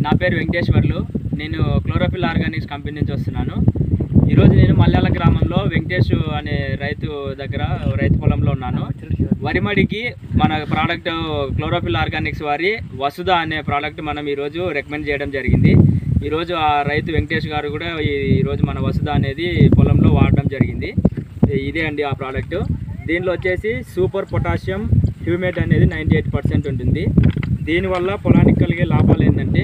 నా పేరు వెంకటేశ్వర్లు. నేను క్లోరోఫిల్ ఆర్గానిక్స్ కంపెనీ నుంచి వస్తున్నాను. ఈరోజు నేను మల్యాల గ్రామంలో వెంకటేష్ అనే రైతు దగ్గర రైతు పొలంలో ఉన్నాను. వరిమడికి మన ప్రోడక్ట్ క్లోరోఫిల్ ఆర్గానిక్స్ వారి వసుధ అనే ప్రోడక్ట్ మనం ఈరోజు రికమెండ్ చేయడం జరిగింది. ఈరోజు ఆ రైతు వెంకటేష్ గారు కూడా ఈరోజు మన వసుధ అనేది పొలంలో వాడడం జరిగింది. ఇదే అండి ఆ ప్రోడక్ట్. దీనిలో వచ్చేసి సూపర్ పొటాషియం హ్యూమేట్ అనేది 98% ఉంటుంది. దీనివల్ల పొలానికి కలిగే లాభాలు ఏంటంటే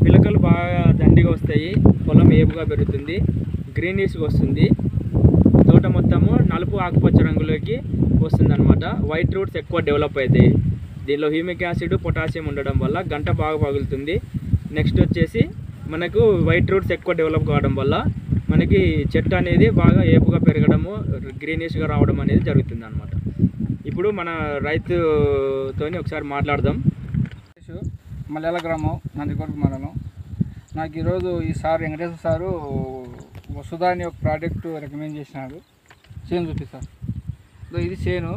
పిలకలు బాగా దండిగా వస్తాయి, పొలం ఏపుగా పెరుగుతుంది, గ్రీనిష్గా వస్తుంది, తోట మొత్తము నలుపు ఆకుపచ్చ రంగులోకి వస్తుందన్నమాట. వైట్ రూట్స్ ఎక్కువ డెవలప్ అవుతాయి. దీనిలో హ్యూమిక్ యాసిడ్ పొటాషియం ఉండడం వల్ల గంట బాగా పగులుతుంది. నెక్స్ట్ వచ్చేసి మనకు వైట్ రూట్స్ ఎక్కువ డెవలప్ కావడం వల్ల మనకి చెట్టు అనేది బాగా ఏపుగా పెరగడము, గ్రీనిష్గా రావడం అనేది జరుగుతుంది అన్నమాట. ఇప్పుడు మన రైతుతోని ఒకసారి మాట్లాడదాం. మల్యాల గ్రామం, నందికొట్టు మండలం. నాకు ఈరోజు ఈ సార్ వెంకటేశ్వర సారు వసుధ అని ఒక ప్రోడక్ట్ రికమెండ్ చేసినాడు. చేను చూపిస్తాను. ఇది చేను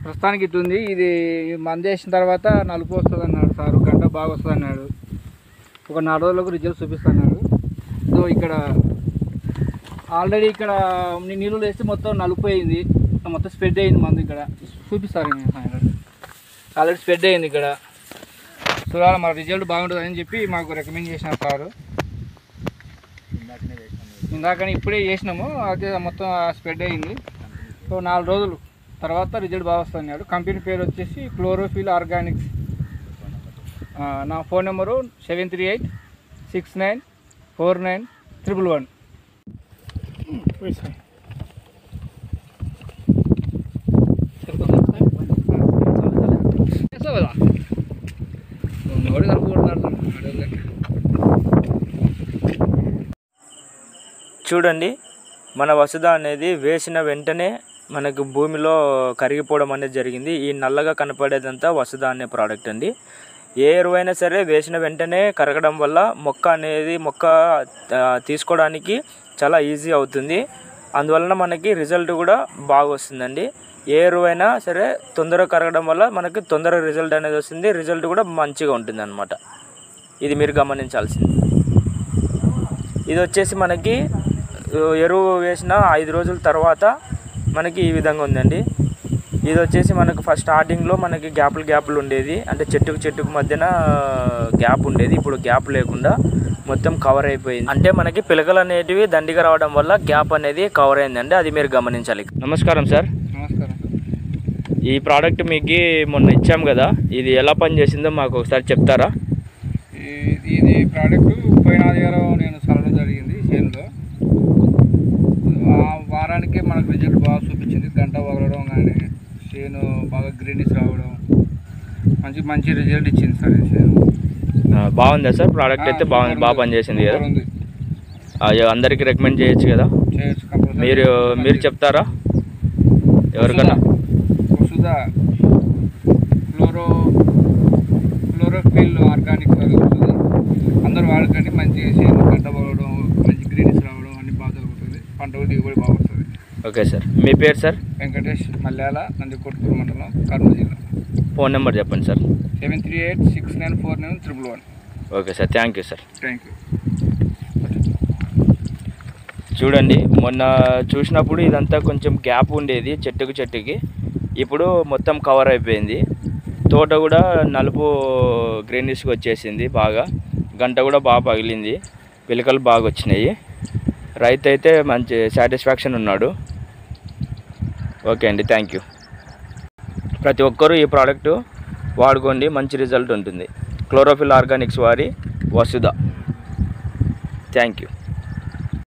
ప్రస్తుతానికి ఇట్టుంది. ఇది మందు వేసిన తర్వాత నలుపు వస్తుంది అన్నాడు సారు, గంట బాగా వస్తుంది అన్నాడు. ఒక 4 రోజులకు రిజల్ట్ చూపిస్తున్నాడు. ఇక్కడ ఆల్రెడీ ఇక్కడ నీళ్ళు వేస్తే మొత్తం నలుపు అయింది, మొత్తం స్ప్రెడ్ అయింది మందు. ఇక్కడ చూపిస్తారు, ఆల్రెడీ స్ప్రెడ్ అయింది. ఇక్కడ చూడాలి, మన రిజల్ట్ బాగుంటుందని చెప్పి మాకు రికమెండ్ చేసినారు సారు. ఇందాకనే ఇప్పుడే చేసినాము, అదే మొత్తం స్ప్రెడ్ అయింది. సో 4 రోజులు తర్వాత రిజల్ట్ బాగా వస్తున్నాడు. కంపెనీ పేరు వచ్చేసి క్లోరోఫిల్ ఆర్గానిక్స్. నా ఫోన్ నెంబరు 7386949111. చూడండి, మన వసుధ అనేది వేసిన వెంటనే మనకు భూమిలో కరిగిపోవడం అనేది జరిగింది. ఈ నల్లగా కనపడేదంతా వసుధ అనే ప్రోడక్ట్ అండి. ఏ ఎరువైనా సరే వేసిన వెంటనే కరగడం వల్ల మొక్క తీసుకోవడానికి చాలా ఈజీ అవుతుంది. అందువలన మనకి రిజల్ట్ కూడా బాగా వస్తుందండి. ఏ ఎరువైనా సరే తొందరగా కరగడం వల్ల మనకి తొందరగా రిజల్ట్ అనేది వస్తుంది. రిజల్ట్ కూడా మంచిగా ఉంటుంది అన్నమాట. ఇది మీరు గమనించాల్సింది. ఇది వచ్చేసి మనకి ఎరువు వేసిన 5 రోజుల తర్వాత మనకి ఈ విధంగా ఉందండి. ఇది వచ్చేసి మనకు ఫస్ట్ స్టార్టింగ్లో మనకి గ్యాపులు ఉండేది, అంటే చెట్టుకు మధ్యన గ్యాప్ ఉండేది. ఇప్పుడు గ్యాప్ లేకుండా మొత్తం కవర్ అయిపోయింది. అంటే మనకి పిలకలు అనేటివి దండిగా రావడం వల్ల గ్యాప్ అనేది కవర్ అయిందండి. అది మీరు గమనించాలి. నమస్కారం సార్. నమస్కారం. ఈ ప్రోడక్ట్ మీకు మొన్న ఇచ్చాం కదా, ఇది ఎలా పనిచేసిందో మాకు ఒకసారి చెప్తారా? ఇది ప్రోడక్ట్ పోయిన ఆదివారం నేను చల్లడం జరిగింది చేనులో. వారానికి మనకు రిజల్ట్ బాగా చూపించింది. గంట పగలడం కానీ, చేను బాగా గ్రీనిష్ రావడం, మంచి రిజల్ట్ ఇచ్చింది సార్. ఈ చేను బాగుందా సార్? ప్రోడక్ట్ అయితే బాగా పనిచేసింది కదా. అందరికీ రికమెండ్ చేయొచ్చు కదా. మీరు చెప్తారా ఎవరికన్నా? వసుధ క్లోరోఫిల్ ఆర్గానిక్ వసుధ అందరూ వాడకండి. మంచిగా చేను గంట పగలడం, మంచి గ్రీనిష్ రావడం అన్ని బాగా జరుగుతుంది. పంట దిగుబడి బాగా వస్తుంది. Okay sir. మీ పేరు సార్? వెంకటేష్, మల్యాల, నందికొట్టు మండలం, కర్నూలు జిల్లా. ఫోన్ నెంబర్ చెప్పండి sir. 7386949111. Okay sir, thank you sir. Thank you. చూడండి, మొన్న చూసినప్పుడు ఇదంతా కొంచెం గ్యాప్ ఉండేది చెట్టుకి. ఇప్పుడు మొత్తం కవర్ అయిపోయింది. తోట కూడా నలుపు గ్రీనిష్గా వచ్చేసింది. బాగా గంట కూడా బాగా పగిలింది, పిలకలు బాగా వచ్చినాయి. రైతు అయితే మంచి సాటిస్ఫాక్షన్ ఉన్నాడు. ఓకే అండి, థ్యాంక్ యూ. ప్రతి ఒక్కరూ ఈ ప్రోడక్ట్ వాడుకోండి, మంచి రిజల్ట్ ఉంటుంది. క్లోరోఫిల్ ఆర్గానిక్స్ వారి వసుధ. Thank you.